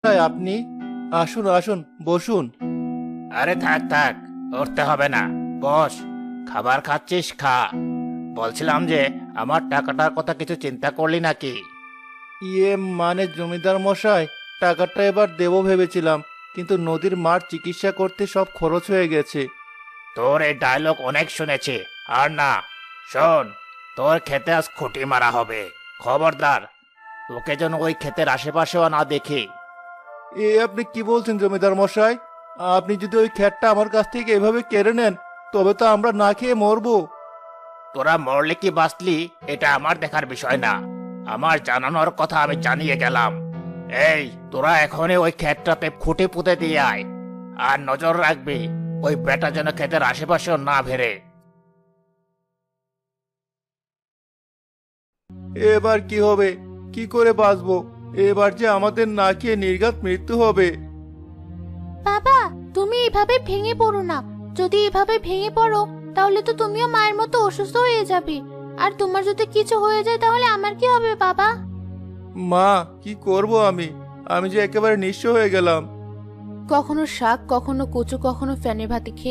আপনি আসুন আসুন বসুন। আরে থাক থাক, উঠতে হবে না। বস, খাবার খাচ্ছিস খা। বলছিলাম যে আমার টাকাটার কথা কিছু চিন্তা করলি নাকি? ইয়ে মানে জমিদার মশাই, টাকাটা এবার দেবো ভেবেছিলাম, কিন্তু নদীর মার চিকিৎসা করতে সব খরচ হয়ে গেছে। তোর এই ডায়লগ অনেক শুনেছি। আর না, শোন, তোর খেতে আজ খুঁটি মারা হবে। খবরদার, তোকে যেন ওই ক্ষেতের আশেপাশেও না দেখি। আপনি কি বলছেন জমিদার মশাই? আপনি যদি ওই খ্যাটটা আমার কাছ থেকে এভাবে কেড়ে নেন, তবে তো আমরা না খেয়ে মরবো। তোরা মরলে কি বাঁচলি এটা আমার দেখার বিষয় না। আমার জানানোর কথা আমি জানিয়ে গেলাম। এই, তোরা এখনই ওই ক্ষেতটাতে খুঁটি পুঁতে দিয়ে আয়। আর নজর রাখবি ওই বেটা যেন ক্ষেতের আশেপাশেও না ভেরে। এবার কি হবে? কি করে বাঁচবো? এবার যে আমাদের না খেয়ে নির্ঘাত মৃত্যু হবে। বাবা, তুমি এভাবে ভেঙে পড়ো না। যদি এভাবে ভেঙে পড়ো তাহলে তো তুমিও মায়ের মতো অসুস্থ হয়ে যাবে। আর তোমার যদি কিছু হয়ে যায় তাহলে আমার কি হবে বাবা? মা, কি করব আমি? আমি যে একেবারে নিঃস্ব হয়ে গেলাম। কখনো শাক, কখনো কচু, কখনো ফেনে ভাতে খেয়ে